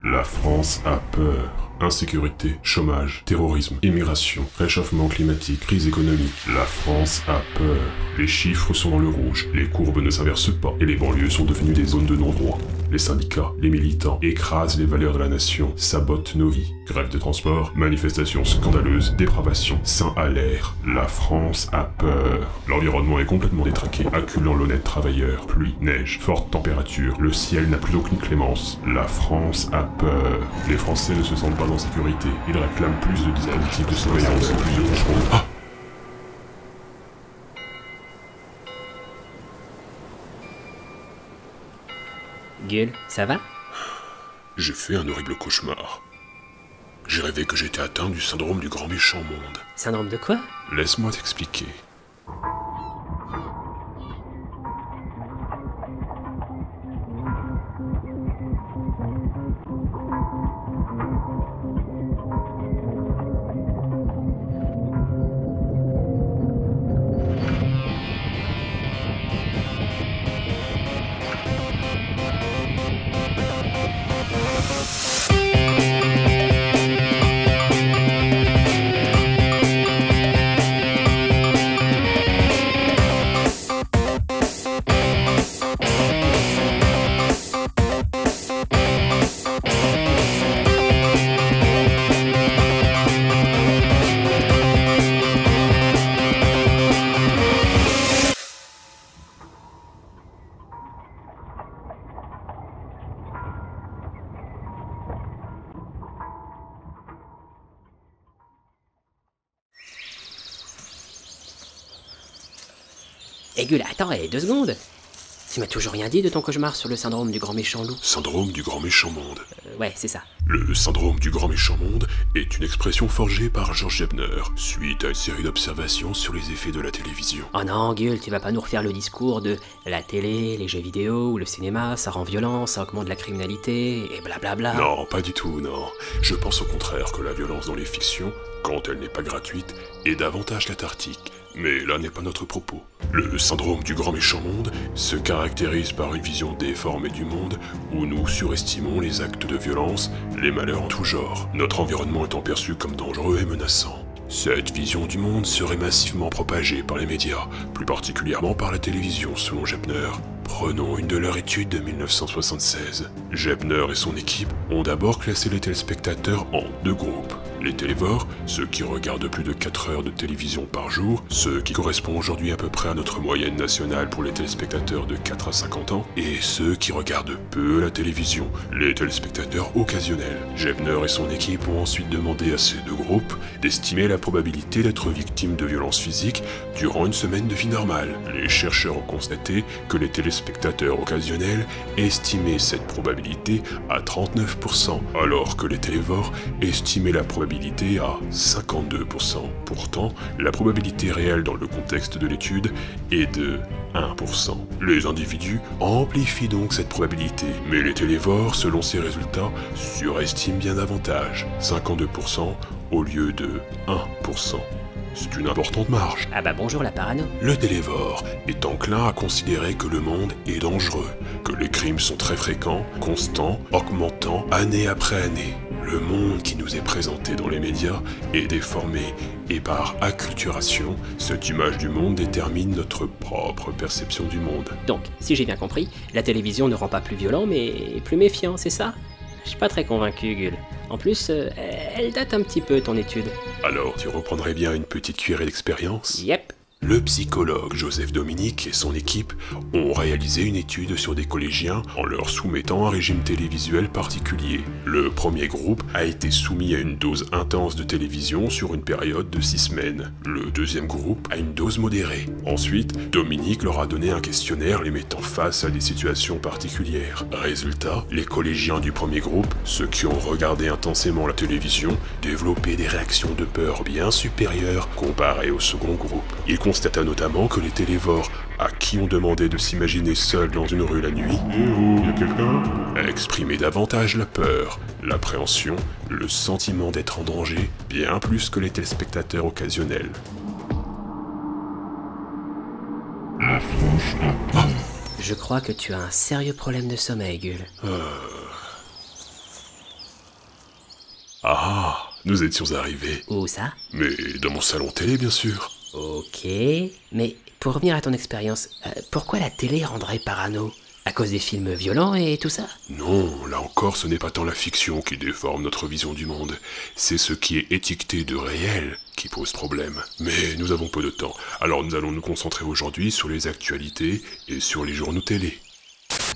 La France a peur. Insécurité, chômage, terrorisme, immigration, réchauffement climatique, crise économique. La France a peur. Les chiffres sont dans le rouge, les courbes ne s'inversent pas et les banlieues sont devenues des zones de non-droit. Les syndicats, les militants écrasent les valeurs de la nation, sabotent nos vies. Grève de transport, manifestations scandaleuses, dépravation, sang à l'air. La France a peur. L'environnement est complètement détraqué, acculant l'honnête travailleur. Pluie, neige, forte température, le ciel n'a plus aucune clémence. La France a peur. Les Français ne se sentent pas en sécurité. Ils réclament plus de dispositifs de surveillance et plus de contrôle. Ah! Gueule, ça va? J'ai fait un horrible cauchemar. J'ai rêvé que j'étais atteint du syndrome du grand méchant monde. Syndrome de quoi? Laisse-moi t'expliquer. Eh Gueule, attends, 2 secondes. Tu m'as toujours rien dit de ton cauchemar sur le syndrome du grand méchant loup. Syndrome du grand méchant monde. Ouais, c'est ça. Le syndrome du grand méchant monde est une expression forgée par George Jepner, suite à une série d'observations sur les effets de la télévision. Oh non, Gueule, tu vas pas nous refaire le discours de la télé, les jeux vidéo ou le cinéma, ça rend violent, ça augmente la criminalité, et blablabla. Non, pas du tout, non. Je pense au contraire que la violence dans les fictions, quand elle n'est pas gratuite, est davantage cathartique. Mais là n'est pas notre propos. Le syndrome du grand méchant monde se caractérise par une vision déformée du monde où nous surestimons les actes de violence, les malheurs en tout genre, notre environnement étant perçu comme dangereux et menaçant. Cette vision du monde serait massivement propagée par les médias, plus particulièrement par la télévision selon Jepner. Prenons une de leurs études de 1976. Jepner et son équipe ont d'abord classé les téléspectateurs en 2 groupes. Les télévores, ceux qui regardent plus de 4 heures de télévision par jour, ce qui correspond aujourd'hui à peu près à notre moyenne nationale pour les téléspectateurs de 4 à 50 ans, et ceux qui regardent peu la télévision, les téléspectateurs occasionnels. Jepner et son équipe ont ensuite demandé à ces 2 groupes d'estimer la probabilité d'être victime de violences physiques durant une semaine de vie normale. Les chercheurs ont constaté que les téléspectateurs occasionnels estimaient cette probabilité à 39%, alors que les télévores estimaient la probabilité à 52%. Pourtant, la probabilité réelle dans le contexte de l'étude est de 1%. Les individus amplifient donc cette probabilité, mais les télévores, selon ces résultats, surestiment bien davantage, 52% au lieu de 1%. C'est une importante marge. Ah bah bonjour la parano. Le télévore est enclin à considérer que le monde est dangereux, que les crimes sont très fréquents, constants, augmentant année après année. Le monde qui nous est présenté dans les médias est déformé et par acculturation, cette image du monde détermine notre propre perception du monde. Donc, si j'ai bien compris, la télévision ne rend pas plus violent mais plus méfiant, c'est ça? Je suis pas très convaincu, Gueule. En plus, elle date un petit peu ton étude. Alors, tu reprendrais bien une petite cuillerée d'expérience? Yep. Le psychologue Joseph Dominique et son équipe ont réalisé une étude sur des collégiens en leur soumettant un régime télévisuel particulier. Le premier groupe a été soumis à une dose intense de télévision sur une période de 6 semaines. Le deuxième groupe à une dose modérée. Ensuite, Dominique leur a donné un questionnaire les mettant face à des situations particulières. Résultat, les collégiens du premier groupe, ceux qui ont regardé intensément la télévision, développaient des réactions de peur bien supérieures comparées au second groupe. Ils constata notamment que les télévores, à qui on demandait de s'imaginer seuls dans une rue la nuit, y a quelqu'un? exprimaient davantage la peur, l'appréhension, le sentiment d'être en danger, bien plus que les téléspectateurs occasionnels. La France a peur. Je crois que tu as un sérieux problème de sommeil, Gueule. Ah, nous étions arrivés. Où ça? Mais dans mon salon télé, bien sûr. Ok, mais pour revenir à ton expérience, pourquoi la télé rendrait parano? À cause des films violents et tout ça? Non, là encore, ce n'est pas tant la fiction qui déforme notre vision du monde. C'est ce qui est étiqueté de réel qui pose problème. Mais nous avons peu de temps, alors nous allons nous concentrer aujourd'hui sur les actualités et sur les journaux télé.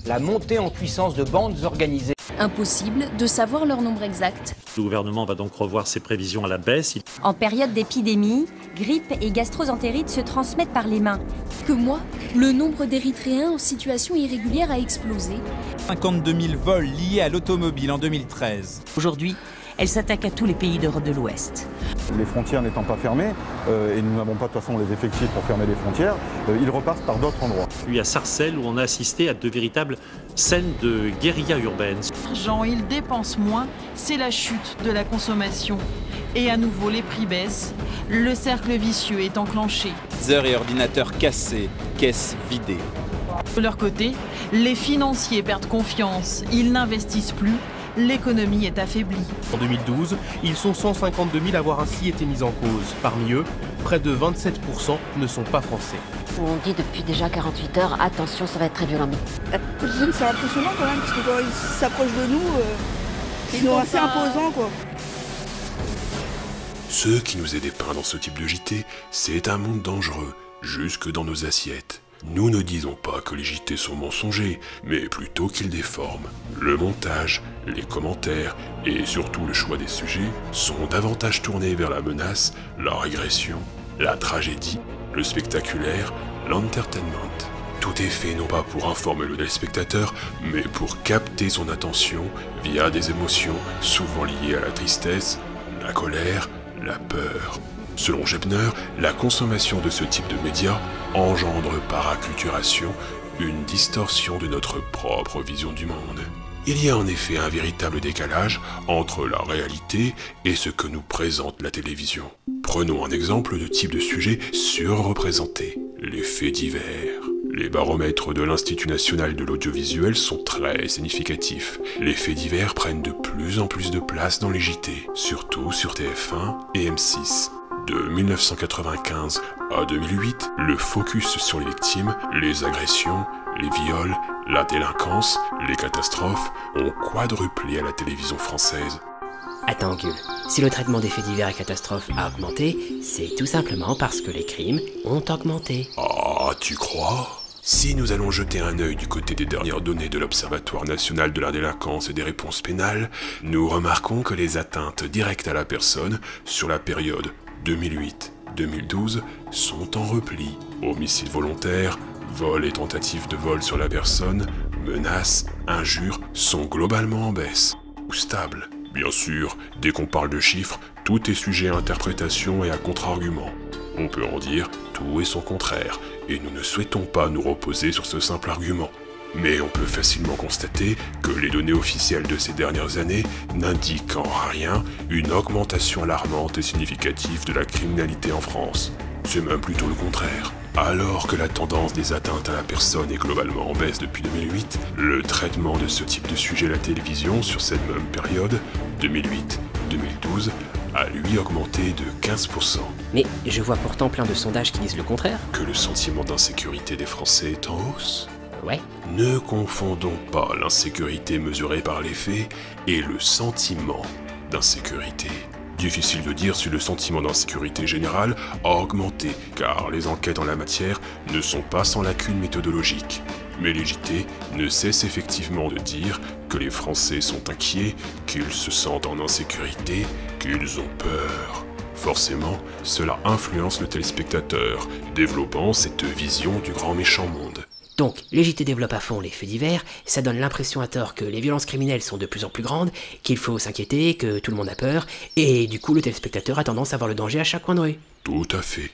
La montée en puissance de bandes organisées. Impossible de savoir leur nombre exact. Le gouvernement va donc revoir ses prévisions à la baisse. En période d'épidémie, grippe et gastroentérite se transmettent par les mains. Que moi, le nombre d'Érythréens en situation irrégulière a explosé. 52 000 vols liés à l'automobile en 2013. Aujourd'hui, elle s'attaque à tous les pays d'Europe de l'Ouest. Les frontières n'étant pas fermées, et nous n'avons pas de toute façon les effectifs pour fermer les frontières, ils repartent par d'autres endroits. Puis à Sarcelles, où on a assisté à de véritables scènes de guérilla urbaine. L'argent, il dépense moins, c'est la chute de la consommation. Et à nouveau, les prix baissent, le cercle vicieux est enclenché. Heures et ordinateurs cassés, caisses vidées. De leur côté, les financiers perdent confiance, ils n'investissent plus. L'économie est affaiblie. En 2012, ils sont 152 000 à avoir ainsi été mis en cause. Parmi eux, près de 27% ne sont pas français. On dit depuis déjà 48 heures, attention, ça va être très violent. C'est impressionnant quand même, parce que quand ils s'approchent de nous, ils sont assez imposants, quoi. Ce qui nous est dépeint dans ce type de JT, c'est un monde dangereux, jusque dans nos assiettes. Nous ne disons pas que les JT sont mensongers, mais plutôt qu'ils déforment. Le montage, les commentaires et surtout le choix des sujets sont davantage tournés vers la menace, la régression, la tragédie, le spectaculaire, l'entertainment. Tout est fait non pas pour informer le téléspectateur, mais pour capter son attention via des émotions souvent liées à la tristesse, la colère, la peur. Selon Gebner, la consommation de ce type de médias engendre par acculturation une distorsion de notre propre vision du monde. Il y a en effet un véritable décalage entre la réalité et ce que nous présente la télévision. Prenons un exemple de type de sujet surreprésenté, les faits divers. Les baromètres de l'Institut national de l'audiovisuel sont très significatifs. Les faits divers prennent de plus en plus de place dans les JT, surtout sur TF1 et M6. De 1995 à 2008, le focus sur les victimes, les agressions, les viols, la délinquance, les catastrophes ont quadruplé à la télévision française. Attends, Gull, si le traitement des faits divers et catastrophes a augmenté, c'est tout simplement parce que les crimes ont augmenté. Ah, tu crois ? Si nous allons jeter un œil du côté des dernières données de l'Observatoire national de la délinquance et des réponses pénales, nous remarquons que les atteintes directes à la personne sur la période 2008-2012 sont en repli. Homicide volontaire, vol et tentative de vol sur la personne, menaces, injures sont globalement en baisse, ou stables. Bien sûr, dès qu'on parle de chiffres, tout est sujet à interprétation et à contre-argument. On peut en dire tout et son contraire, et nous ne souhaitons pas nous reposer sur ce simple argument. Mais on peut facilement constater que les données officielles de ces dernières années n'indiquent en rien une augmentation alarmante et significative de la criminalité en France. C'est même plutôt le contraire. Alors que la tendance des atteintes à la personne est globalement en baisse depuis 2008, le traitement de ce type de sujet à la télévision sur cette même période, 2008-2012, a lui augmenté de 15%. Mais je vois pourtant plein de sondages qui disent le contraire. Que le sentiment d'insécurité des Français est en hausse. Ouais. Ne confondons pas l'insécurité mesurée par les faits et le sentiment d'insécurité. Difficile de dire si le sentiment d'insécurité générale a augmenté, car les enquêtes en la matière ne sont pas sans lacunes méthodologiques. Mais les JT ne cessent effectivement de dire que les Français sont inquiets, qu'ils se sentent en insécurité, qu'ils ont peur. Forcément, cela influence le téléspectateur, développant cette vision du grand méchant monde. Donc, les JT développent à fond les faits divers, ça donne l'impression à tort que les violences criminelles sont de plus en plus grandes, qu'il faut s'inquiéter, que tout le monde a peur, et du coup le téléspectateur a tendance à voir le danger à chaque coin de rue. Tout à fait.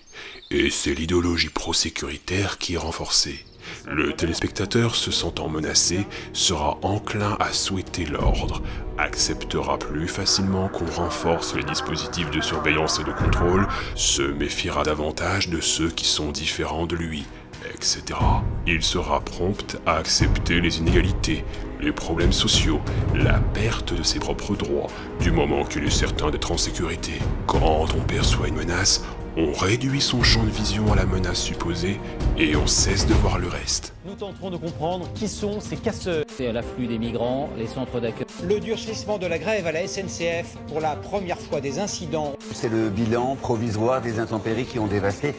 Et c'est l'idéologie pro-sécuritaire qui est renforcée. Le téléspectateur, se sentant menacé, sera enclin à souhaiter l'ordre, acceptera plus facilement qu'on renforce les dispositifs de surveillance et de contrôle, se méfiera davantage de ceux qui sont différents de lui, etc. Il sera prompt à accepter les inégalités, les problèmes sociaux, la perte de ses propres droits, du moment qu'il est certain d'être en sécurité. Quand on perçoit une menace, on réduit son champ de vision à la menace supposée et on cesse de voir le reste. Nous tenterons de comprendre qui sont ces casseurs. C'est à l'afflux des migrants, les centres d'accueil. Le durcissement de la grève à la SNCF pour la première fois des incidents. C'est le bilan provisoire des intempéries qui ont dévasté.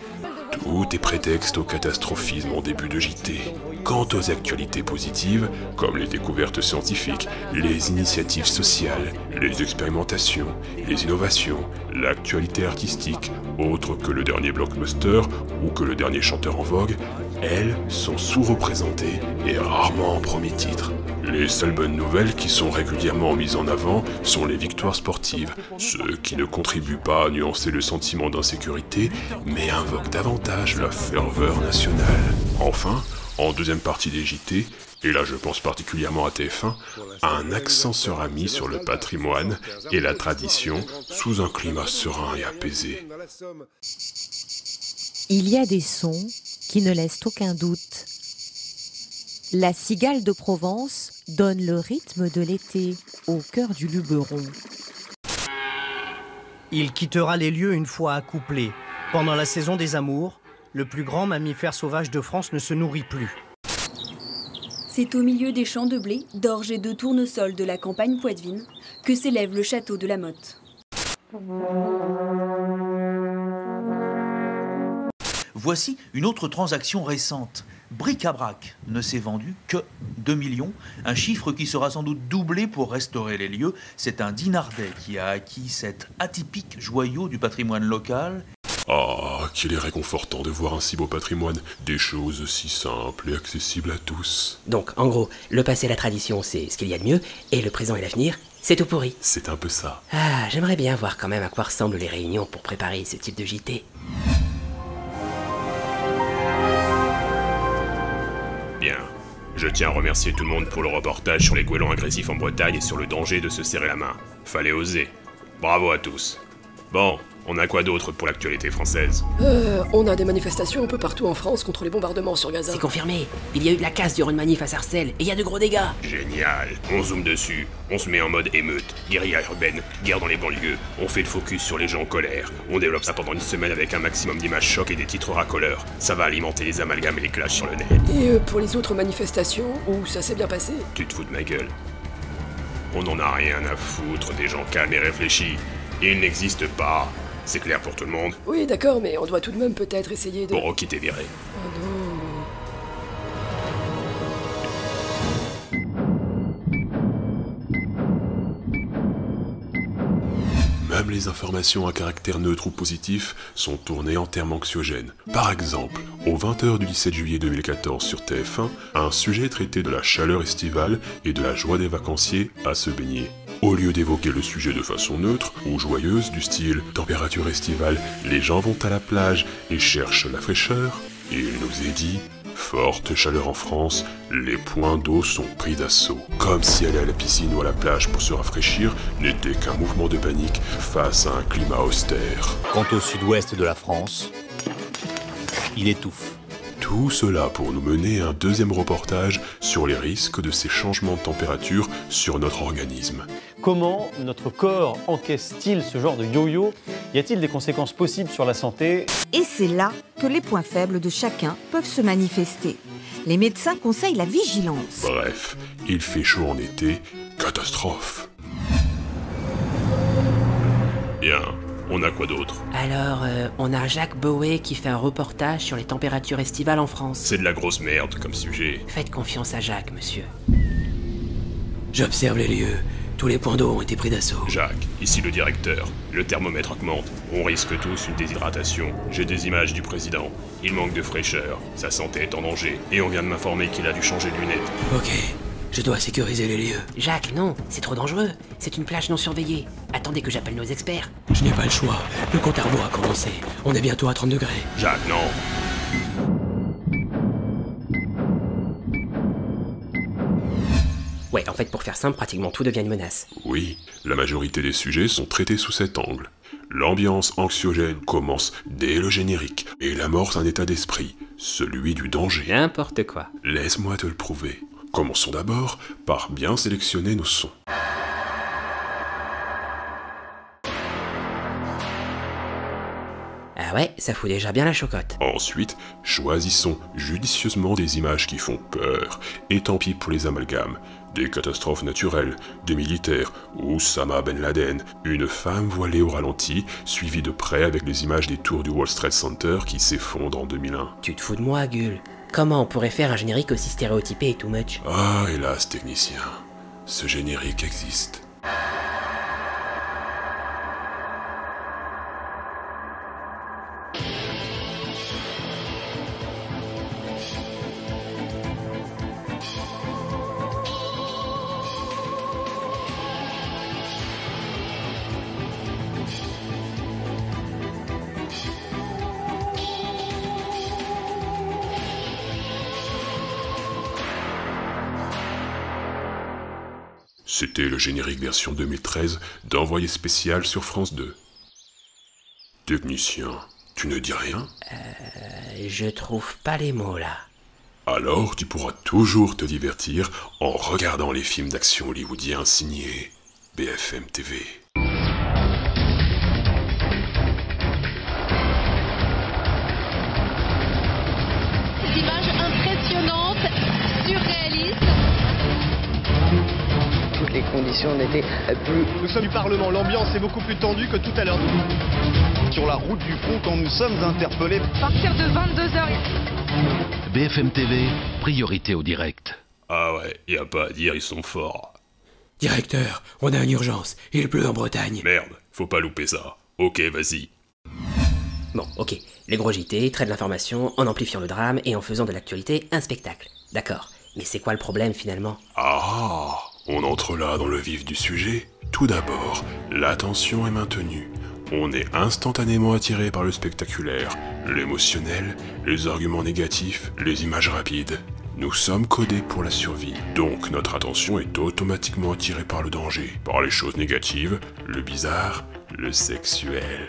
Tout est prétexte au catastrophisme en début de JT. Quant aux actualités positives, comme les découvertes scientifiques, les initiatives sociales, les expérimentations, les innovations, l'actualité artistique, autre que le dernier blockbuster ou que le dernier chanteur en vogue, elles sont sous-représentées et rarement en premier titre. Les seules bonnes nouvelles qui sont régulièrement mises en avant sont les victoires sportives, ceux qui ne contribuent pas à nuancer le sentiment d'insécurité, mais invoquent davantage la ferveur nationale. Enfin, en deuxième partie des JT, et là je pense particulièrement à TF1, un accent sera mis sur le patrimoine et la tradition sous un climat serein et apaisé. Il y a des sons qui ne laissent aucun doute. La cigale de Provence donne le rythme de l'été au cœur du Luberon. Il quittera les lieux une fois accouplé. Pendant la saison des amours, le plus grand mammifère sauvage de France ne se nourrit plus. C'est au milieu des champs de blé, d'orge et de tournesol de la campagne poitevine que s'élève le château de la Motte. Voici une autre transaction récente. Bric-à-brac ne s'est vendu que 2 millions, un chiffre qui sera sans doute doublé pour restaurer les lieux. C'est un Dinardais qui a acquis cet atypique joyau du patrimoine local. Ah, qu'il est réconfortant de voir un si beau patrimoine, des choses si simples et accessibles à tous. Donc, en gros, le passé et la tradition, c'est ce qu'il y a de mieux, et le présent et l'avenir, c'est tout pourri. C'est un peu ça. Ah, j'aimerais bien voir quand même à quoi ressemblent les réunions pour préparer ce type de JT. Bien. Je tiens à remercier tout le monde pour le reportage sur les goélands agressifs en Bretagne et sur le danger de se serrer la main. Fallait oser. Bravo à tous. Bon, on a quoi d'autre pour l'actualité française? On a des manifestations un peu partout en France contre les bombardements sur Gaza. C'est confirmé. Il y a eu de la casse durant une manif à Sarcelles, et il y a de gros dégâts. Génial. On zoome dessus. On se met en mode émeute, guérilla urbaine, guerre dans les banlieues. On fait le focus sur les gens en colère. On développe ça pendant une semaine avec un maximum d'images chocs et des titres racoleurs. Ça va alimenter les amalgames et les clashs sur le net. Et pour les autres manifestations, où ça s'est bien passé? Tu te fous de ma gueule. On en a rien à foutre des gens calmes et réfléchis. Ils n'existent pas. C'est clair pour tout le monde? Oui, d'accord, mais on doit tout de même peut-être essayer de... Bon, qui t'est viré? Oh non... Même les informations à caractère neutre ou positif sont tournées en termes anxiogènes. Par exemple, aux 20h du 17 juillet 2014 sur TF1, un sujet traité de la chaleur estivale et de la joie des vacanciers à se baigner. Au lieu d'évoquer le sujet de façon neutre ou joyeuse du style « température estivale, les gens vont à la plage et cherchent la fraîcheur », il nous est dit « forte chaleur en France, les points d'eau sont pris d'assaut ». Comme si aller à la piscine ou à la plage pour se rafraîchir n'était qu'un mouvement de panique face à un climat austère. Quant au sud-ouest de la France, il étouffe. Tout cela pour nous mener à un deuxième reportage sur les risques de ces changements de température sur notre organisme. Comment notre corps encaisse-t-il ce genre de yo-yo? Y a-t-il des conséquences possibles sur la santé? Et c'est là que les points faibles de chacun peuvent se manifester. Les médecins conseillent la vigilance. Bref, il fait chaud en été, catastrophe. Bien. On a quoi d'autre? Alors, on a Jacques Bauer qui fait un reportage sur les températures estivales en France. C'est de la grosse merde comme sujet. Faites confiance à Jacques, monsieur. J'observe les lieux. Tous les points d'eau ont été pris d'assaut. Jacques, ici le directeur. Le thermomètre augmente. On risque tous une déshydratation. J'ai des images du président. Il manque de fraîcheur. Sa santé est en danger. Et on vient de m'informer qu'il a dû changer de lunettes. Ok. Je dois sécuriser les lieux. Jacques, non, c'est trop dangereux. C'est une plage non surveillée. Attendez que j'appelle nos experts. Je n'ai pas le choix. Le compte à rebours a commencé. On est bientôt à 30 degrés. Jacques, non. Ouais, en fait, pour faire simple, pratiquement tout devient une menace. Oui, la majorité des sujets sont traités sous cet angle. L'ambiance anxiogène commence dès le générique et l'amorce un état d'esprit, celui du danger. N'importe quoi. Laisse-moi te le prouver. Commençons d'abord par bien sélectionner nos sons. Ah ouais, ça fout déjà bien la chocotte. Ensuite, choisissons judicieusement des images qui font peur, et tant pis pour les amalgames. Des catastrophes naturelles, des militaires, Oussama Ben Laden, une femme voilée au ralenti, suivie de près avec les images des tours du World Trade Center qui s'effondrent en 2001. Tu te fous de moi, Gull? Comment on pourrait faire un générique aussi stéréotypé et too much? Ah, hélas, technicien, ce générique existe. C'était le générique version 2013 d'Envoyé spécial sur France 2. Technicien, tu ne dis rien? Je trouve pas les mots là. Alors tu pourras toujours te divertir en regardant les films d'action hollywoodiens signés BFM TV. Des images impressionnantes, surréalistes. Toutes les conditions n'étaient plus... Nous sommes du Parlement, l'ambiance est beaucoup plus tendue que tout à l'heure. Sur la route du front, quand nous sommes interpellés... À partir de 22h... BFM TV, priorité au direct. Ah ouais, y a pas à dire, ils sont forts. Directeur, on a une urgence, il pleut en Bretagne. Merde, faut pas louper ça. Ok, vas-y. Bon, ok, les gros JT traitent l'information en amplifiant le drame et en faisant de l'actualité un spectacle. D'accord, mais c'est quoi le problème finalement? Ah, on entre là dans le vif du sujet. Tout d'abord, l'attention est maintenue. On est instantanément attiré par le spectaculaire, l'émotionnel, les arguments négatifs, les images rapides. Nous sommes codés pour la survie, donc notre attention est automatiquement attirée par le danger, par les choses négatives, le bizarre, le sexuel.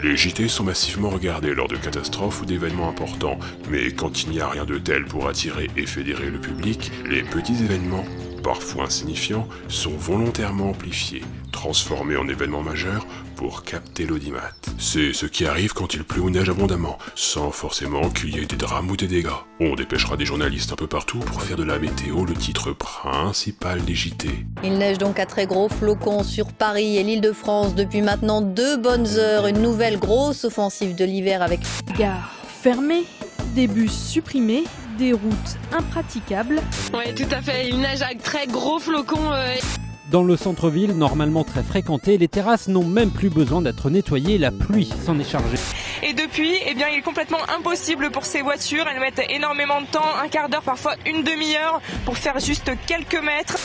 Les JT sont massivement regardés lors de catastrophes ou d'événements importants, mais quand il n'y a rien de tel pour attirer et fédérer le public, les petits événements, parfois insignifiants, sont volontairement amplifiés, transformés en événements majeurs pour capter l'audimat. C'est ce qui arrive quand il pleut ou neige abondamment, sans forcément qu'il y ait des drames ou des dégâts. On dépêchera des journalistes un peu partout pour faire de la météo le titre principal des JT. Il neige donc à très gros flocons sur Paris et l'Île-de-France depuis maintenant 2 bonnes heures. Une nouvelle grosse offensive de l'hiver avec... Gares fermées, des bus supprimés, des routes impraticables. Ouais, tout à fait, il neige à très gros flocons. Dans le centre-ville, normalement très fréquenté, les terrasses n'ont même plus besoin d'être nettoyées, la pluie s'en est chargée. Et depuis, eh bien, il est complètement impossible pour ces voitures, elles mettent énormément de temps, un quart d'heure, parfois une demi-heure, pour faire juste quelques mètres.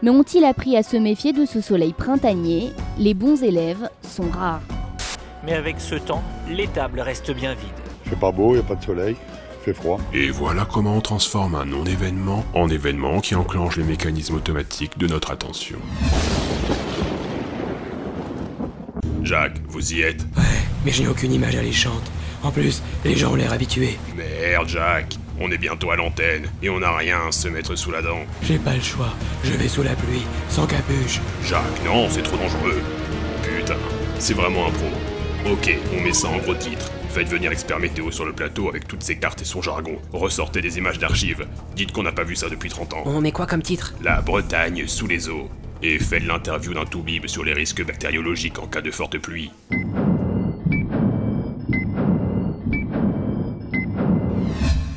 Mais ont-ils appris à se méfier de ce soleil printanier? Les bons élèves sont rares. Mais avec ce temps, les tables restent bien vides. Il fait pas beau, il n'y a pas de soleil. Fait froid. Et voilà comment on transforme un non-événement en événement qui enclenche les mécanismes automatiques de notre attention. Jacques, vous y êtes? Ouais, mais je n'ai aucune image alléchante. En plus, les gens ont l'air habitués. Merde, Jacques, on est bientôt à l'antenne et on n'a rien à se mettre sous la dent. J'ai pas le choix, je vais sous la pluie, sans capuche. Jacques, non, c'est trop dangereux. Putain, c'est vraiment un pro. Ok, on met ça en gros titre. Faites venir l'expert météo sur le plateau avec toutes ses cartes et son jargon. Ressortez des images d'archives. Dites qu'on n'a pas vu ça depuis 30 ans. On met quoi comme titre? La Bretagne sous les eaux. Et faites l'interview d'un toubib sur les risques bactériologiques en cas de forte pluie.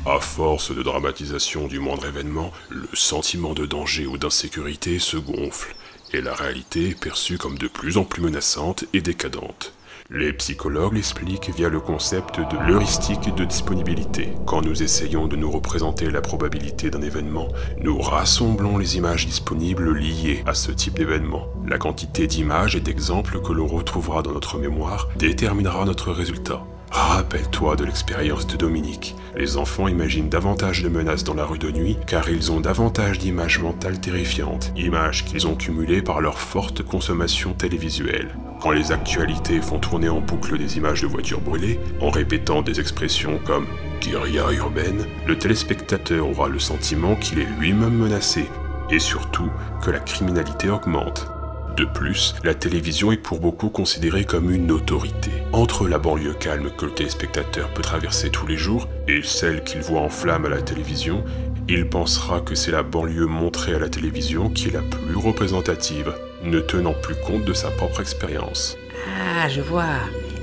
À force de dramatisation du moindre événement, le sentiment de danger ou d'insécurité se gonfle, et la réalité est perçue comme de plus en plus menaçante et décadente. Les psychologues l'expliquent via le concept de l'heuristique de disponibilité. Quand nous essayons de nous représenter la probabilité d'un événement, nous rassemblons les images disponibles liées à ce type d'événement. La quantité d'images et d'exemples que l'on retrouvera dans notre mémoire déterminera notre résultat. Rappelle-toi de l'expérience de Dominique. Les enfants imaginent davantage de menaces dans la rue de nuit car ils ont davantage d'images mentales terrifiantes, images qu'ils ont cumulées par leur forte consommation télévisuelle. Quand les actualités font tourner en boucle des images de voitures brûlées, en répétant des expressions comme « guérilla urbaine », le téléspectateur aura le sentiment qu'il est lui-même menacé, et surtout que la criminalité augmente. De plus, la télévision est pour beaucoup considérée comme une autorité. Entre la banlieue calme que le téléspectateur peut traverser tous les jours et celle qu'il voit en flammes à la télévision, il pensera que c'est la banlieue montrée à la télévision qui est la plus représentative, ne tenant plus compte de sa propre expérience. Ah, je vois.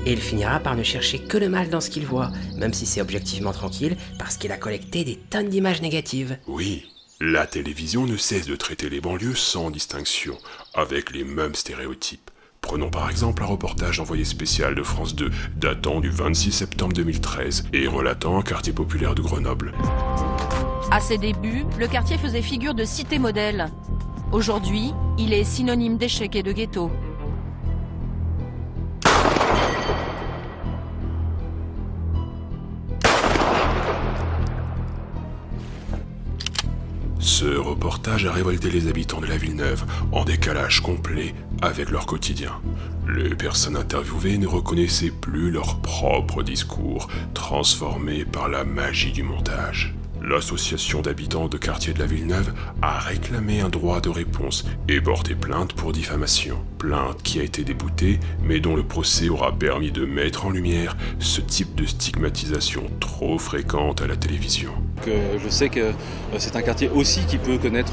Et il finira par ne chercher que le mal dans ce qu'il voit, même si c'est objectivement tranquille, parce qu'il a collecté des tonnes d'images négatives. Oui. La télévision ne cesse de traiter les banlieues sans distinction, avec les mêmes stéréotypes. Prenons par exemple un reportage envoyé spécial de France 2, datant du 26 septembre 2013 et relatant un quartier populaire de Grenoble. À ses débuts, le quartier faisait figure de cité modèle. Aujourd'hui, il est synonyme d'échec et de ghetto. Ce reportage a révolté les habitants de la Villeneuve, en décalage complet avec leur quotidien. Les personnes interviewées ne reconnaissaient plus leur propre discours, transformé par la magie du montage. L'association d'habitants de quartier de la Villeneuve a réclamé un droit de réponse et porté plainte pour diffamation. Plainte qui a été déboutée, mais dont le procès aura permis de mettre en lumière ce type de stigmatisation trop fréquente à la télévision. Je sais que c'est un quartier aussi qui peut connaître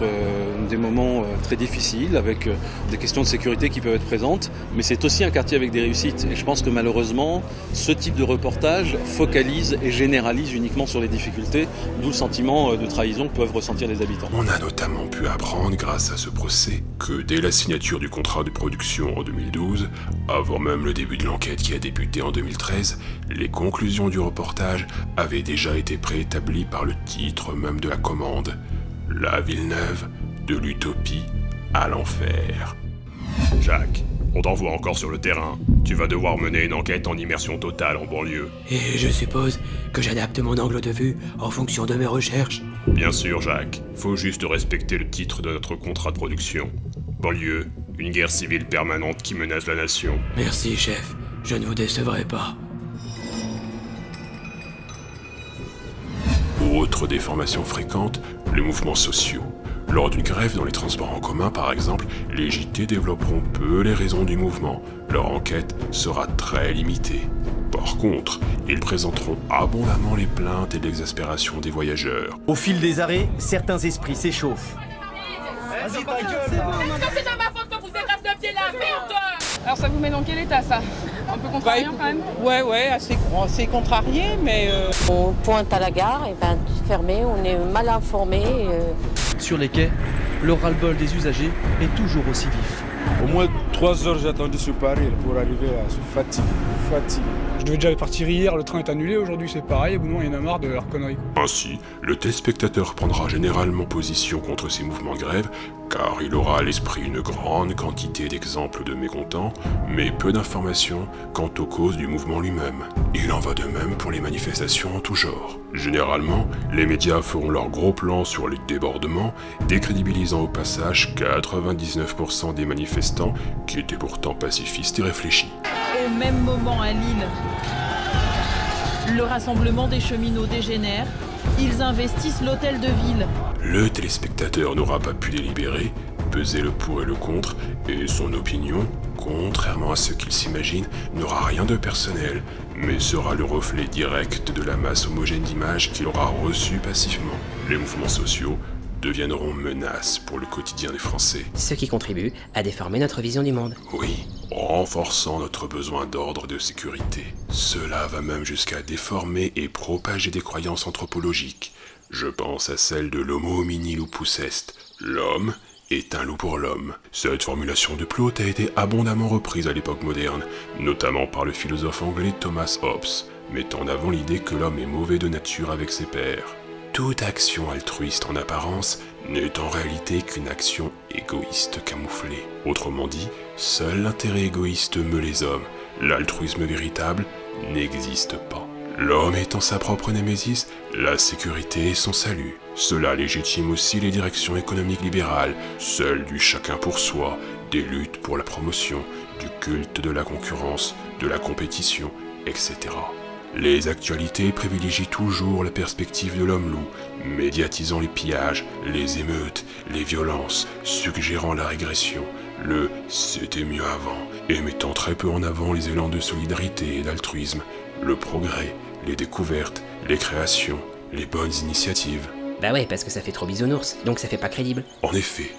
des moments très difficiles, avec des questions de sécurité qui peuvent être présentes, mais c'est aussi un quartier avec des réussites. Et je pense que malheureusement, ce type de reportage focalise et généralise uniquement sur les difficultés, d'où le sentiment de trahison que peuvent ressentir les habitants. On a notamment pu apprendre grâce à ce procès que dès la signature du contrat de production en 2012, avant même le début de l'enquête qui a débuté en 2013, les conclusions du reportage avaient déjà été préétablies par le titre même de la commande. La Villeneuve, de l'utopie à l'enfer. Jacques, on t'envoie encore sur le terrain. Tu vas devoir mener une enquête en immersion totale en banlieue. Et je suppose que j'adapte mon angle de vue en fonction de mes recherches. Bien sûr, Jacques. Faut juste respecter le titre de notre contrat de production. Banlieue, une guerre civile permanente qui menace la nation. Merci, chef. Je ne vous décevrai pas. Autre déformation fréquente, les mouvements sociaux. Lors d'une grève dans les transports en commun, par exemple, les JT développeront peu les raisons du mouvement. Leur enquête sera très limitée. Par contre, ils présenteront abondamment les plaintes et l'exaspération des voyageurs. Au fil des arrêts, certains esprits s'échauffent. Vas-y, ta gueule, là. C'est dans ma faute que vous êtes de pied la merde. Alors ça vous met dans quel état, ça? Un peu contrariant quand même? Ouais, assez contrarié, mais... On pointe à la gare, et ben fermé, on est mal informé. Sur les quais, le ras-le-bol des usagers est toujours aussi vif. Au moins 3 heures j'ai attendu sur Paris pour arriver là, je suis fatigué. Je devais déjà partir hier, le train est annulé, aujourd'hui c'est pareil, au bout d'un moment il y en a marre de leur connerie. Ainsi, le téléspectateur prendra généralement position contre ces mouvements de grève, car il aura à l'esprit une grande quantité d'exemples de mécontents, mais peu d'informations quant aux causes du mouvement lui-même. Il en va de même pour les manifestations en tout genre. Généralement, les médias feront leur gros plan sur les débordements, décrédibilisant au passage 99% des manifestants qui étaient pourtant pacifistes et réfléchis. Au même moment à Lille, le rassemblement des cheminots dégénère. Ils investissent l'hôtel de ville. Le téléspectateur n'aura pas pu délibérer, peser le pour et le contre, et son opinion, contrairement à ce qu'il s'imagine, n'aura rien de personnel, mais sera le reflet direct de la masse homogène d'images qu'il aura reçues passivement. Les mouvements sociaux deviendront menaces pour le quotidien des Français. Ce qui contribue à déformer notre vision du monde. Oui, renforçant notre besoin d'ordre et de sécurité. Cela va même jusqu'à déformer et propager des croyances anthropologiques. Je pense à celle de l'homo homini lupus est. L'homme est un loup pour l'homme. Cette formulation de Plaute a été abondamment reprise à l'époque moderne, notamment par le philosophe anglais Thomas Hobbes, mettant en avant l'idée que l'homme est mauvais de nature avec ses pairs. Toute action altruiste en apparence n'est en réalité qu'une action égoïste camouflée. Autrement dit, seul l'intérêt égoïste meut les hommes. L'altruisme véritable n'existe pas. L'homme étant sa propre némésis, la sécurité est son salut. Cela légitime aussi les directions économiques libérales, celles du chacun pour soi, des luttes pour la promotion, du culte de la concurrence, de la compétition, etc. Les actualités privilégient toujours la perspective de l'homme-loup, médiatisant les pillages, les émeutes, les violences, suggérant la régression, le « c'était mieux avant » et mettant très peu en avant les élans de solidarité et d'altruisme, le progrès, les découvertes, les créations, les bonnes initiatives. Bah ouais, parce que ça fait trop bisounours, donc ça fait pas crédible. En effet.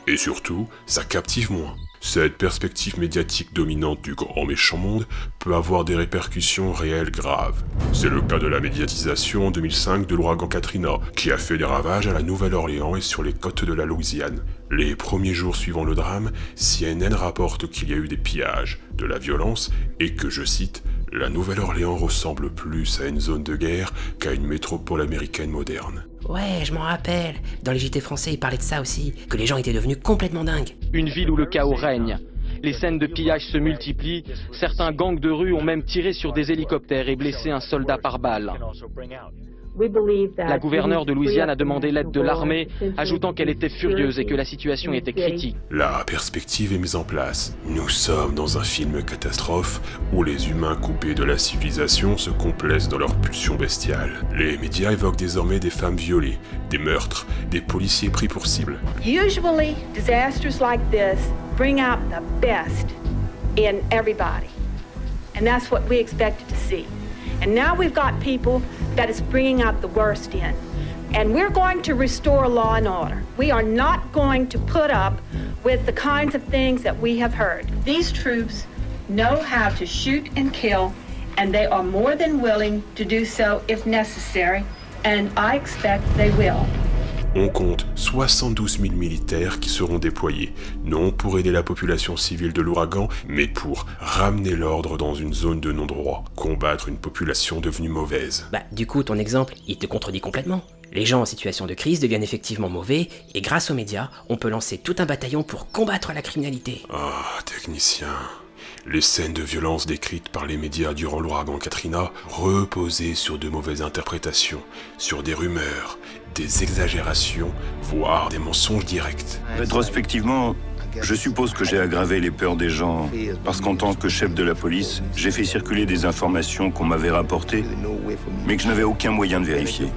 Et surtout, ça captive moins. Cette perspective médiatique dominante du grand méchant monde peut avoir des répercussions réelles graves. C'est le cas de la médiatisation en 2005 de l'ouragan Katrina, qui a fait des ravages à la Nouvelle-Orléans et sur les côtes de la Louisiane. Les premiers jours suivant le drame, CNN rapporte qu'il y a eu des pillages, de la violence, et que, je cite, « la Nouvelle-Orléans ressemble plus à une zone de guerre qu'à une métropole américaine moderne ». Ouais, je m'en rappelle. Dans les JT français, ils parlaient de ça aussi, que les gens étaient devenus complètement dingues. Une ville où le chaos règne. Les scènes de pillage se multiplient. Certains gangs de rue ont même tiré sur des hélicoptères et blessé un soldat par balle. La gouverneure de Louisiane a demandé l'aide de l'armée, ajoutant qu'elle était furieuse et que la situation était critique. La perspective est mise en place. Nous sommes dans un film catastrophe où les humains coupés de la civilisation se complaisent dans leurs pulsions bestiales. Les médias évoquent désormais des femmes violées, des meurtres, des policiers pris pour cible. Usually, disasters like this bring out the best in everybody. And that's what we expected to see. And now we've got people that is bringing out the worst in. And we're going to restore law and order. We are not going to put up with the kinds of things that we have heard. These troops know how to shoot and kill, and they are more than willing to do so if necessary, and I expect they will. On compte 72 000 militaires qui seront déployés, non pour aider la population civile de l'ouragan, mais pour ramener l'ordre dans une zone de non-droit, combattre une population devenue mauvaise. Bah, du coup, ton exemple, il te contredit complètement. Les gens en situation de crise deviennent effectivement mauvais, et grâce aux médias, on peut lancer tout un bataillon pour combattre la criminalité. Ah, technicien. Les scènes de violence décrites par les médias durant l'ouragan Katrina reposaient sur de mauvaises interprétations, sur des rumeurs, des exagérations, voire des mensonges directs. Rétrospectivement, je suppose que j'ai aggravé les peurs des gens, parce qu'en tant que chef de la police, j'ai fait circuler des informations qu'on m'avait rapportées, mais que je n'avais aucun moyen de vérifier.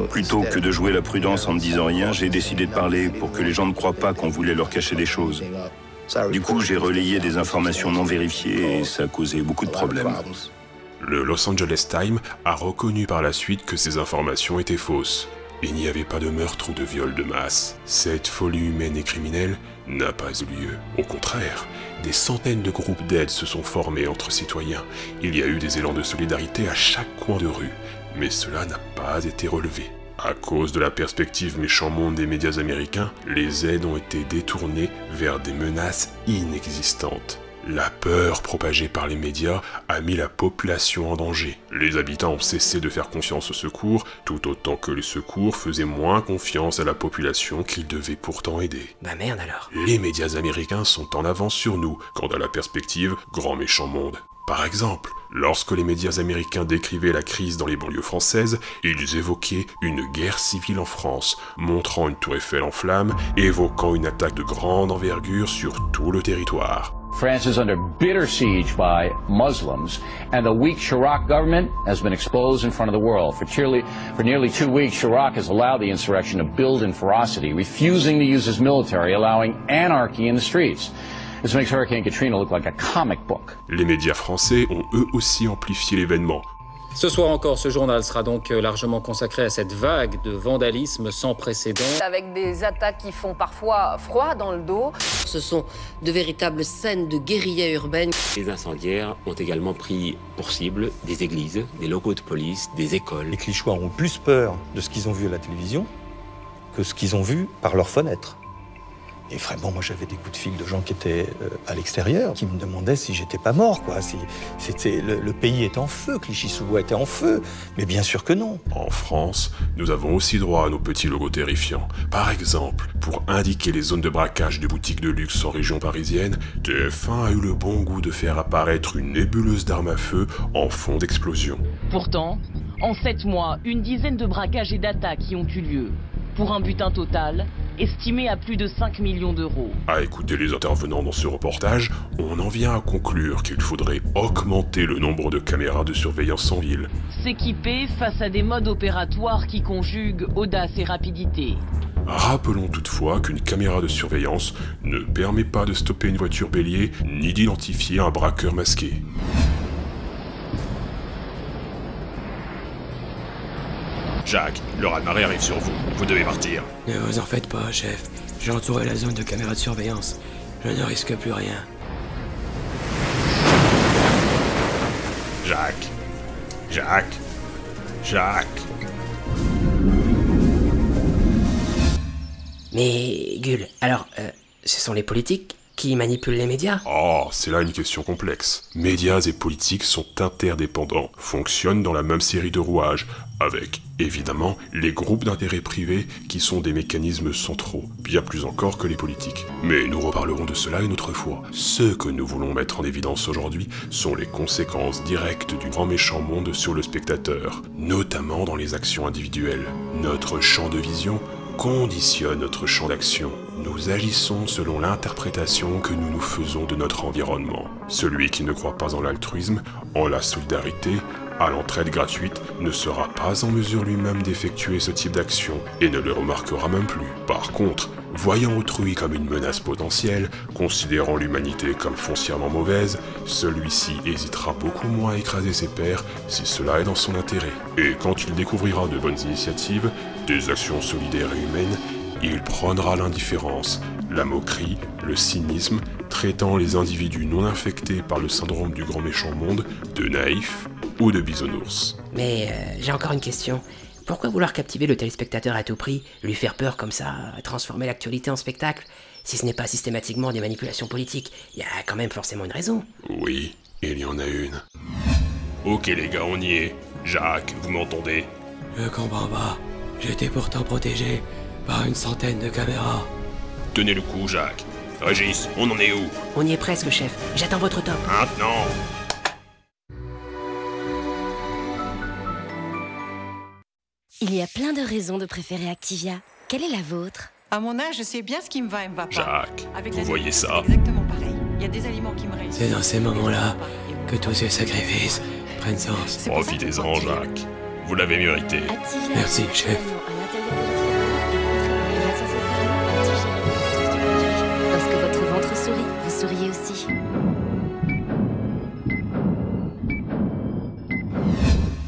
Plutôt que de jouer la prudence en ne disant rien, j'ai décidé de parler pour que les gens ne croient pas qu'on voulait leur cacher des choses. Du coup, j'ai relayé des informations non vérifiées et ça a causé beaucoup de problèmes. Le Los Angeles Times a reconnu par la suite que ces informations étaient fausses. Il n'y avait pas de meurtre ou de viol de masse. Cette folie humaine et criminelle n'a pas eu lieu. Au contraire, des centaines de groupes d'aide se sont formés entre citoyens. Il y a eu des élans de solidarité à chaque coin de rue. Mais cela n'a pas été relevé. À cause de la perspective méchant monde des médias américains, les aides ont été détournées vers des menaces inexistantes. La peur propagée par les médias a mis la population en danger. Les habitants ont cessé de faire confiance aux secours, tout autant que les secours faisaient moins confiance à la population qu'ils devaient pourtant aider. Bah merde alors. Les médias américains sont en avance sur nous quant à la perspective grand méchant monde. Par exemple, lorsque les médias américains décrivaient la crise dans les banlieues françaises, ils évoquaient une guerre civile en France, montrant une tour Eiffel en flammes et évoquant une attaque de grande envergure sur tout le territoire. France is under bitter siege by Muslims, and the weak Chirac government has been exposed in front of the world. For nearly 2 weeks, Chirac has allowed the insurrection to build in ferocity, refusing to use his military, allowing anarchy in the streets. This makes Hurricane Katrina look like a comic book. Les médias français ont eux aussi amplifié l'événement. Ce soir encore, ce journal sera donc largement consacré à cette vague de vandalisme sans précédent. Avec des attaques qui font parfois froid dans le dos. Ce sont de véritables scènes de guérilla urbaine. Les incendiaires ont également pris pour cible des églises, des locaux de police, des écoles. Les Clichois ont plus peur de ce qu'ils ont vu à la télévision que ce qu'ils ont vu par leurs fenêtres. Et vraiment, moi, j'avais des coups de fil de gens qui étaient à l'extérieur, qui me demandaient si j'étais pas mort, quoi. Si c'était le pays est en feu, Clichy-sous-Bois était en feu. Mais bien sûr que non. En France, nous avons aussi droit à nos petits logos terrifiants. Par exemple, pour indiquer les zones de braquage de boutiques de luxe en région parisienne, TF1 a eu le bon goût de faire apparaître une nébuleuse d'armes à feu en fond d'explosion. Pourtant, en 7 mois, une dizaine de braquages et d'attaques y ont eu lieu, pour un butin total estimé à plus de 5 millions d'euros. À écouter les intervenants dans ce reportage, on en vient à conclure qu'il faudrait augmenter le nombre de caméras de surveillance en ville. S'équiper face à des modes opératoires qui conjuguent audace et rapidité. Rappelons toutefois qu'une caméra de surveillance ne permet pas de stopper une voiture bélier ni d'identifier un braqueur masqué. Jacques, le raz-de-marée arrive sur vous. Vous devez partir. Ne vous en faites pas, chef. J'ai entouré la zone de caméras de surveillance. Je ne risque plus rien. Jacques. Jacques. Jacques. Mais, Gull, alors, ce sont les politiques qui manipulent les médias? Oh, c'est là une question complexe. Médias et politiques sont interdépendants, fonctionnent dans la même série de rouages, avec, évidemment, les groupes d'intérêt privés qui sont des mécanismes centraux, bien plus encore que les politiques. Mais nous reparlerons de cela une autre fois. Ce que nous voulons mettre en évidence aujourd'hui sont les conséquences directes du grand méchant monde sur le spectateur, notamment dans les actions individuelles. Notre champ de vision conditionne notre champ d'action. Nous agissons selon l'interprétation que nous nous faisons de notre environnement. Celui qui ne croit pas en l'altruisme, en la solidarité, à l'entraide gratuite, ne sera pas en mesure lui-même d'effectuer ce type d'action et ne le remarquera même plus. Par contre, voyant autrui comme une menace potentielle, considérant l'humanité comme foncièrement mauvaise, celui-ci hésitera beaucoup moins à écraser ses pairs si cela est dans son intérêt. Et quand il découvrira de bonnes initiatives, des actions solidaires et humaines, il prônera l'indifférence, la moquerie, le cynisme, traitant les individus non infectés par le syndrome du grand méchant monde de naïfs ou de bisounours. Mais j'ai encore une question. Pourquoi vouloir captiver le téléspectateur à tout prix, lui faire peur comme ça, transformer l'actualité en spectacle? Si ce n'est pas systématiquement des manipulations politiques, il y a quand même forcément une raison. Oui, il y en a une. Ok les gars, on y est. Jacques, vous m'entendez? Je comprends pas. J'étais pourtant protégé par une centaine de caméras. Tenez le coup, Jacques. Régis, on en est où? On y est presque, chef. J'attends votre top. Maintenant. Il y a plein de raisons de préférer Activia. Quelle est la vôtre? À mon âge, je sais bien ce qui me va et me va pas. Jacques, vous voyez ça? C'est exactement pareil. Il y a des aliments qui me réussissent. C'est dans ces moments-là que tous ces sacrifices prennent sens. Profitez-en, Jacques. Vous l'avez mérité. Activia. Merci, chef. Lorsque votre ventre sourit, vous souriez aussi.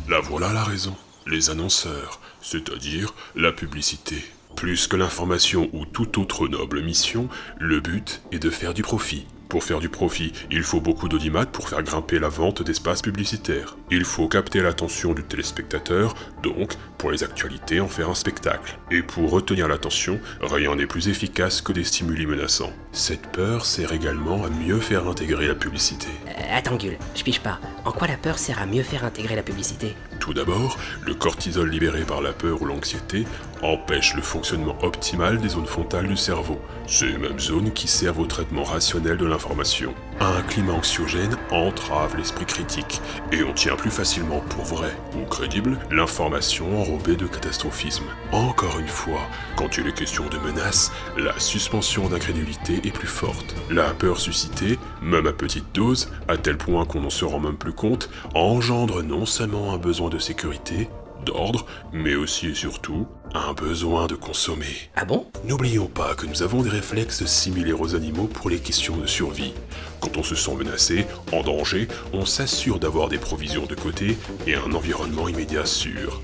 Là voilà la raison. Les annonceurs, c'est-à-dire la publicité. Plus que l'information ou toute autre noble mission, le but est de faire du profit. Pour faire du profit, il faut beaucoup d'audimat pour faire grimper la vente d'espaces publicitaires. Il faut capter l'attention du téléspectateur, donc, pour les actualités, en faire un spectacle. Et pour retenir l'attention, rien n'est plus efficace que des stimuli menaçants. Cette peur sert également à mieux faire intégrer la publicité. Attends, Gull, je pige pas. En quoi la peur sert à mieux faire intégrer la publicité? Tout d'abord, le cortisol libéré par la peur ou l'anxiété empêche le fonctionnement optimal des zones frontales du cerveau, ces mêmes zones qui servent au traitement rationnel de l'information. Un climat anxiogène entrave l'esprit critique, et on tient plus facilement pour vrai ou crédible l'information enrobée de catastrophisme. Encore une fois, quand il est question de menace, la suspension d'incrédulité est plus forte. La peur suscitée, même à petite dose, à tel point qu'on n'en se rend même plus compte, engendre non seulement un besoin de sécurité, d'ordre, mais aussi et surtout un besoin de consommer. Ah bon? N'oublions pas que nous avons des réflexes similaires aux animaux pour les questions de survie. Quand on se sent menacé, en danger, on s'assure d'avoir des provisions de côté et un environnement immédiat sûr.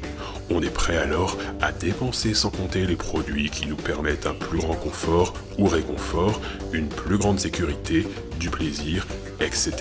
On est prêt alors à dépenser sans compter les produits qui nous permettent un plus grand confort ou réconfort, une plus grande sécurité, du plaisir, etc.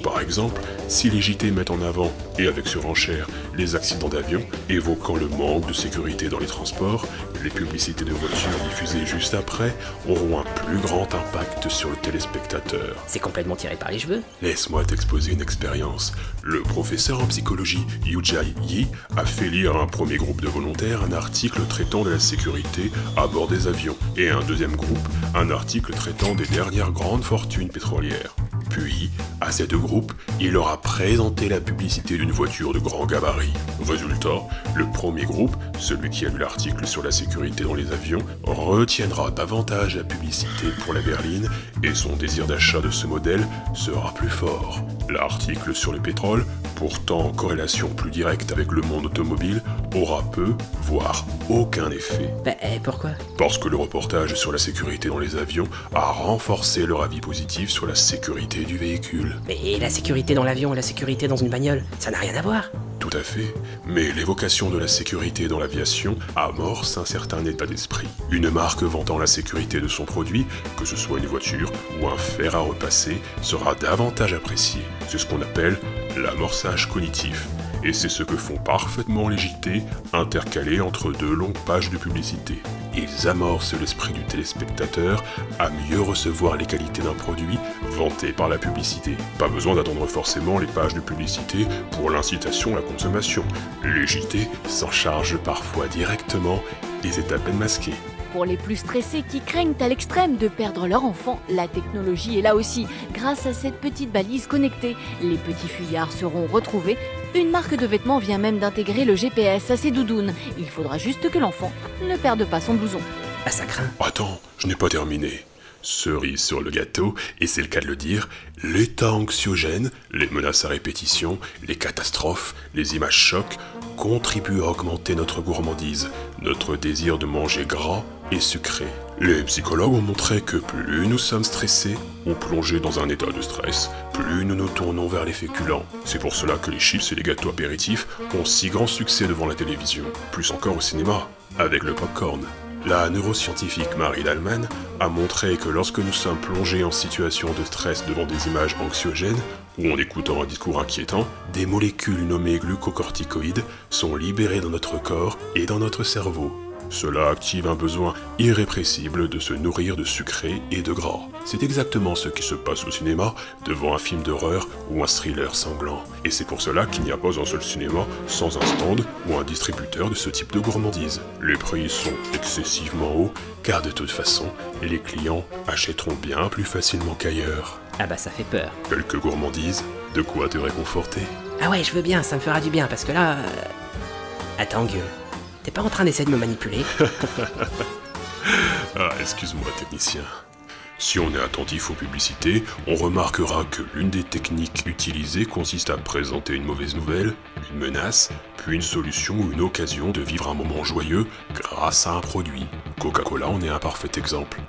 Par exemple, si les JT mettent en avant, Et avec surenchère, les accidents d'avion, évoquant le manque de sécurité dans les transports, les publicités de voitures diffusées juste après auront un plus grand impact sur le téléspectateur. C'est complètement tiré par les cheveux. Laisse-moi t'exposer une expérience. Le professeur en psychologie Yu-Jai Yi a fait lire à un premier groupe de volontaires un article traitant de la sécurité à bord des avions, et à un deuxième groupe un article traitant des dernières grandes fortunes pétrolières. Puis, à ces deux groupes, il leur a présenté la publicité d'une voiture de grand gabarit. Résultat, le premier groupe, celui qui a lu l'article sur la sécurité dans les avions, retiendra davantage la publicité pour la berline et son désir d'achat de ce modèle sera plus fort. L'article sur le pétrole, pourtant en corrélation plus directe avec le monde automobile, aura peu, voire aucun effet. Pourquoi ? Parce que le reportage sur la sécurité dans les avions a renforcé leur avis positif sur la sécurité du véhicule. Mais la sécurité dans l'avion et la sécurité dans une bagnole, ça n'a rien à voir. Tout à fait, mais l'évocation de la sécurité dans l'aviation amorce un certain état d'esprit. Une marque vantant la sécurité de son produit, que ce soit une voiture ou un fer à repasser, sera davantage apprécié. C'est ce qu'on appelle l'amorçage cognitif. Et c'est ce que font parfaitement les JT, intercalés entre deux longues pages de publicité. Ils amorcent l'esprit du téléspectateur à mieux recevoir les qualités d'un produit vanté par la publicité. Pas besoin d'attendre forcément les pages de publicité pour l'incitation à la consommation. Les JT s'en chargent parfois directement des étapes masquées. Pour les plus stressés qui craignent à l'extrême de perdre leur enfant, la technologie est là aussi. Grâce à cette petite balise connectée, les petits fuyards seront retrouvés. Une marque de vêtements vient même d'intégrer le GPS à ses doudounes. Il faudra juste que l'enfant ne perde pas son blouson. Ah, ça craint. Attends, je n'ai pas terminé. Cerise sur le gâteau, et c'est le cas de le dire, l'état anxiogène, les menaces à répétition, les catastrophes, les images chocs contribuent à augmenter notre gourmandise, notre désir de manger gras et sucré. Les psychologues ont montré que plus nous sommes stressés ou plongés dans un état de stress, plus nous nous tournons vers les féculents. C'est pour cela que les chips et les gâteaux apéritifs ont si grand succès devant la télévision, plus encore au cinéma, avec le popcorn. La neuroscientifique Marie Dalman a montré que lorsque nous sommes plongés en situation de stress devant des images anxiogènes, ou en écoutant un discours inquiétant, des molécules nommées glucocorticoïdes sont libérées dans notre corps et dans notre cerveau. Cela active un besoin irrépressible de se nourrir de sucré et de gras. C'est exactement ce qui se passe au cinéma devant un film d'horreur ou un thriller sanglant. Et c'est pour cela qu'il n'y a pas un seul cinéma sans un stand ou un distributeur de ce type de gourmandise. Les prix sont excessivement hauts, car de toute façon, les clients achèteront bien plus facilement qu'ailleurs. Ah bah ça fait peur. Quelques gourmandises, de quoi te réconforter. Ah ouais, je veux bien, ça me fera du bien, parce que là... Attends, gueule. T'es pas en train d'essayer de me manipuler? Ah, excuse-moi, technicien. Si on est attentif aux publicités, on remarquera que l'une des techniques utilisées consiste à présenter une mauvaise nouvelle, une menace, puis une solution ou une occasion de vivre un moment joyeux grâce à un produit. Coca-Cola en est un parfait exemple.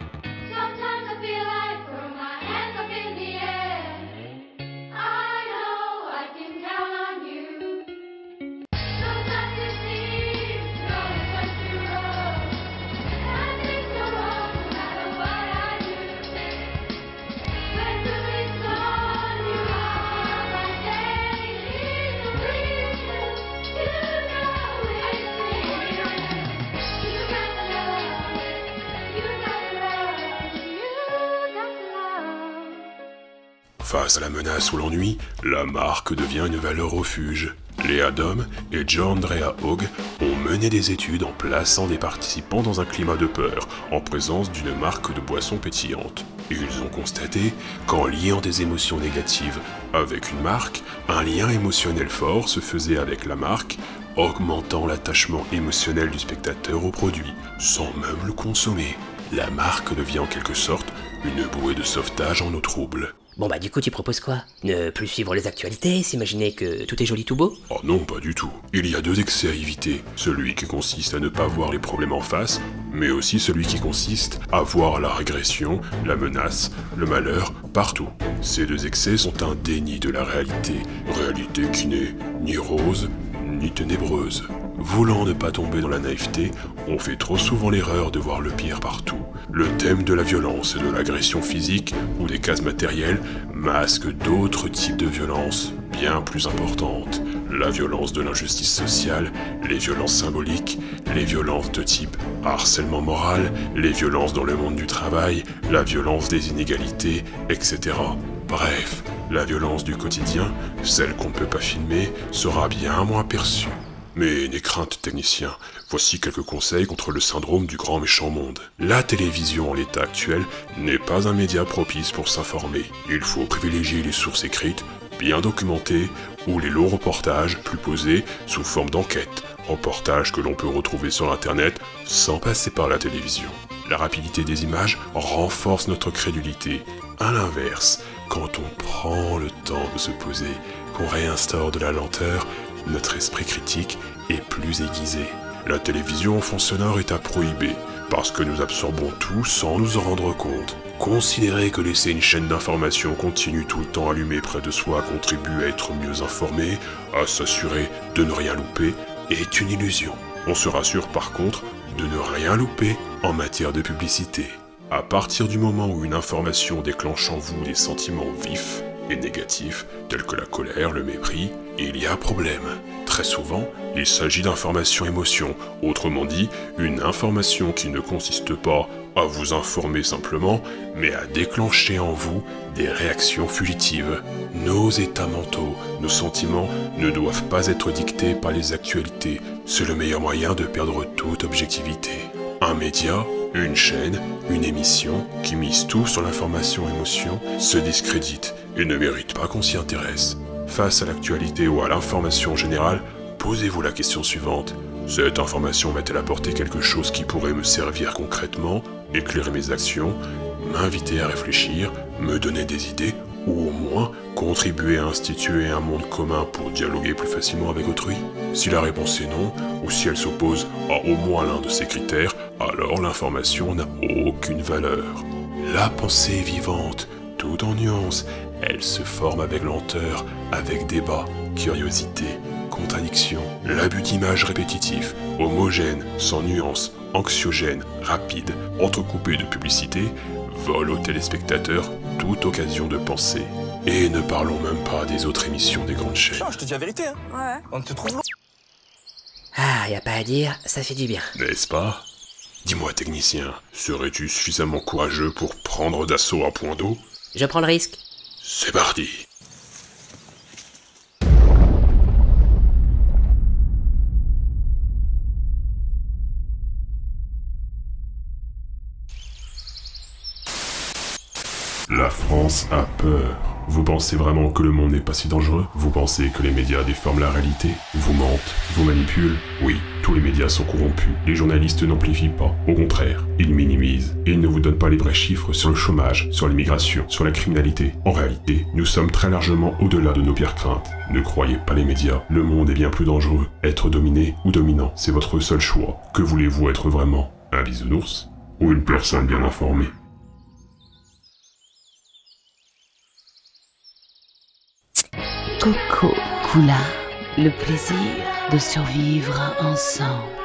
Face à la menace ou l'ennui, la marque devient une valeur refuge. Léa Dom et John Andrea Hogg ont mené des études en plaçant des participants dans un climat de peur, en présence d'une marque de boissons pétillantes. Ils ont constaté qu'en liant des émotions négatives avec une marque, un lien émotionnel fort se faisait avec la marque, augmentant l'attachement émotionnel du spectateur au produit, sans même le consommer. La marque devient en quelque sorte une bouée de sauvetage en eau trouble. Bon bah du coup tu proposes quoi? Ne plus suivre les actualités, s'imaginer que tout est joli tout beau? Oh non, pas du tout. Il y a deux excès à éviter. Celui qui consiste à ne pas voir les problèmes en face, mais aussi celui qui consiste à voir la régression, la menace, le malheur, partout. Ces deux excès sont un déni de la réalité. Réalité qui n'est ni rose, ni ténébreuse. Voulant ne pas tomber dans la naïveté, on fait trop souvent l'erreur de voir le pire partout. Le thème de la violence et de l'agression physique ou des cases matérielles masque d'autres types de violences bien plus importantes. La violence de l'injustice sociale, les violences symboliques, les violences de type harcèlement moral, les violences dans le monde du travail, la violence des inégalités, etc. Bref, la violence du quotidien, celle qu'on ne peut pas filmer, sera bien moins perçue. Mais n'aie crainte, technicien, voici quelques conseils contre le syndrome du grand méchant monde. La télévision en l'état actuel n'est pas un média propice pour s'informer. Il faut privilégier les sources écrites, bien documentées, ou les longs reportages plus posés sous forme d'enquête, reportages que l'on peut retrouver sur internet sans passer par la télévision. La rapidité des images renforce notre crédulité. À l'inverse, quand on prend le temps de se poser, qu'on réinstaure de la lenteur, notre esprit critique est plus aiguisé. La télévision en fond sonore est à prohiber, parce que nous absorbons tout sans nous en rendre compte. Considérer que laisser une chaîne d'information continue tout le temps allumée près de soi contribue à être mieux informé, à s'assurer de ne rien louper, est une illusion. On se rassure par contre de ne rien louper en matière de publicité. À partir du moment où une information déclenche en vous des sentiments vifs et négatifs, tels que la colère, le mépris, il y a problème. Très souvent, il s'agit d'information-émotion, autrement dit, une information qui ne consiste pas à vous informer simplement, mais à déclencher en vous des réactions fugitives. Nos états mentaux, nos sentiments ne doivent pas être dictés par les actualités, c'est le meilleur moyen de perdre toute objectivité. Un média, une chaîne, une émission qui mise tout sur l'information-émotion se discrédite et ne mérite pas qu'on s'y intéresse. Face à l'actualité ou à l'information générale, posez-vous la question suivante. Cette information m'a-t-elle apporté quelque chose qui pourrait me servir concrètement, éclairer mes actions, m'inviter à réfléchir, me donner des idées, ou au moins contribuer à instituer un monde commun pour dialoguer plus facilement avec autrui? Si la réponse est non, ou si elle s'oppose à au moins l'un de ces critères, alors l'information n'a aucune valeur. La pensée est vivante, tout en nuances, elle se forme avec lenteur, avec débat, curiosité, contradiction, l'abus d'images répétitifs, homogènes, sans nuances, anxiogènes, rapides, entrecoupés de publicité, vole aux téléspectateurs toute occasion de penser. Et ne parlons même pas des autres émissions des grandes chaînes. Je te dis la vérité, hein. Ouais. On te trouve. Ah, y a pas à dire, ça fait du bien. N'est-ce pas? Dis-moi, technicien, serais-tu suffisamment courageux pour prendre d'assaut un point d'eau? Je prends le risque. C'est parti. La France a peur. Vous pensez vraiment que le monde n'est pas si dangereux? Vous pensez que les médias déforment la réalité? Vous mentent? Vous manipulent? Oui, tous les médias sont corrompus. Les journalistes n'amplifient pas. Au contraire, ils minimisent. Et ils ne vous donnent pas les vrais chiffres sur le chômage, sur l'immigration, sur la criminalité. En réalité, nous sommes très largement au-delà de nos pires craintes. Ne croyez pas les médias. Le monde est bien plus dangereux. Être dominé ou dominant, c'est votre seul choix. Que voulez-vous être vraiment? Un bisounours? Ou une personne bien informée? Coco Coula, le plaisir de survivre ensemble.